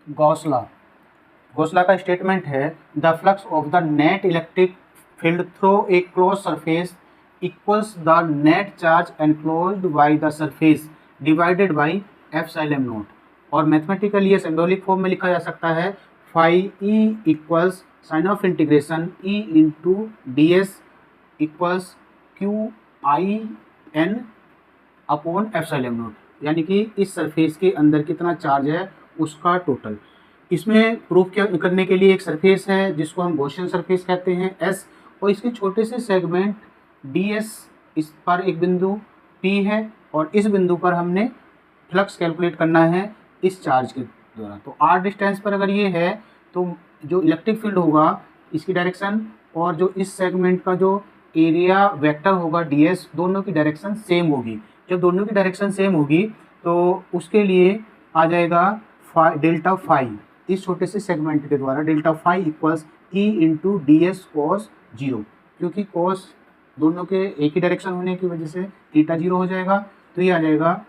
Gauss law. Gauss law का statement है the flux of the net electric field through a close surface equals the net charge enclosed by the surface divided by epsilon naught. और mathematically ये symbolic form में लिखा जा सकता है phi E equals sign of integration E into d s equals q i n upon epsilon naught, यानी कि इस सरफेस के अंदर कितना चार्ज है उसका टोटल। इसमें प्रूफ करने के लिए एक सरफेस है जिसको हम गॉसियन सरफेस कहते हैं एस, और इसके छोटे से सेगमेंट डी एस, इस पर एक बिंदु पी है और इस बिंदु पर हमने फ्लक्स कैलकुलेट करना है इस चार्ज के द्वारा। तो आर डिस्टेंस पर अगर ये है तो जो इलेक्ट्रिक फील्ड होगा इसकी डायरेक्शन और जो इस सेगमेंट का जो एरिया वेक्टर होगा डी एस, दोनों की डायरेक्शन सेम होगी। जब दोनों की डायरेक्शन सेम होगी तो उसके लिए आ जाएगा डेल्टा फाई, इस छोटे से सेगमेंट के द्वारा delta phi equals E into d s cos zero, क्योंकि कॉस दोनों के एक ही डायरेक्शन होने की वजह से थीटा जीरो हो जाएगा। तो ये आ जाएगा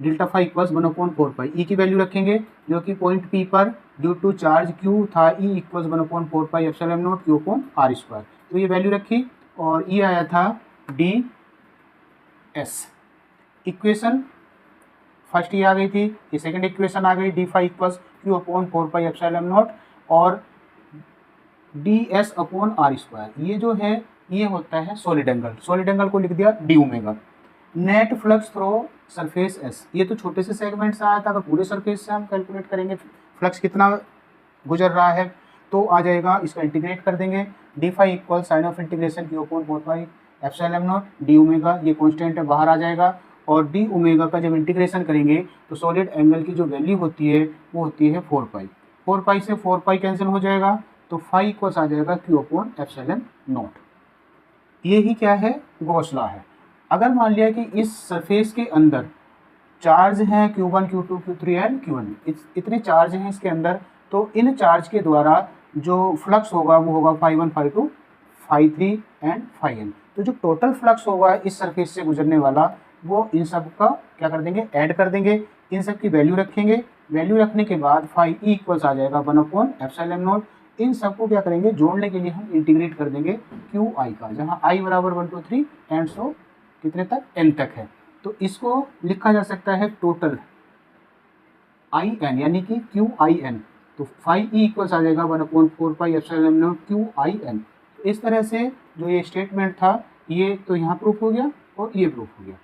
डेल्टा फाई इक्वल्स 1/4 ई की वैल्यू रखेंगे जो कि पॉइंट पी पर ड्यू टू चार्ज क्यू था E equals 1/4 epsilon naught q upon are square. तो ये वैल्यू रखी और ये आया था डी एस। इक्वेशन फर्स्ट ये आ गई थी, ये सेकंड इक्वेशन आ गई D phi equals Q upon 4 epsilon naught और D S upon are square. ये जो है ये होता है सॉलिड एंगल, सॉलिड एंगल को लिख दिया D omega. Net flux through surface S, ये तो छोटे से सेगमेंट से आया था, अगर पूरे सरफेस से हम कैलकुलेट करेंगे फ्लक्स कितना गुजर रहा है तो आ जाएगा, इसका इंटीग्रेट कर देंगे d phi equal sign of integration q upon 4 epsilon naught d omega, ये कॉन्स्टेंट है बाहर आ जाएगा और डी ओमेगा का जब इंटीग्रेशन करेंगे तो सॉलिड एंगल की जो वैल्यू होती है वो होती है 4 पाई। 4 पाई से 4 पाई कैंसिल हो जाएगा तो फाई इक्वल्स आ जाएगा क्यू अपॉन एप्सिलॉन नॉट। ये ही क्या है, गॉस लॉ है। अगर मान लिया कि इस सरफेस के अंदर चार्ज हैं Q1, Q2, Q3 and Q1, इतने चार्ज हैं इसके अंदर, तो इन चार्ज के द्वारा जो फ्लक्स होगा वो होगा phi 1, phi 2, phi 3 and phi n। तो जो टोटल फ्लक्स होगा इस सरफेस से गुजरने वाला वो इन सब का क्या कर देंगे, ऐड कर देंगे, इन सब की वैल्यू रखेंगे। वैल्यू रखने के बाद फाई ई इक्वल्स आ जाएगा 1/एप्सिलॉन नॉट। इन सबको क्या करेंगे, जोड़ने के लिए हम इंटीग्रेट कर देंगे क्यू आई का, जहाँ आई बराबर 1 2 3 एंड सो कितने तक, n तक है। तो इसको लिखा जा सकता है टोटल आई एन, यानी कि क्यू आई एन। तो फाई ई इक्वल्स आ जाएगा 1/4 epsilon naught q i n. इस तरह से जो ये स्टेटमेंट था ये तो यहाँ प्रूफ हो गया और ये प्रूफ हो गया।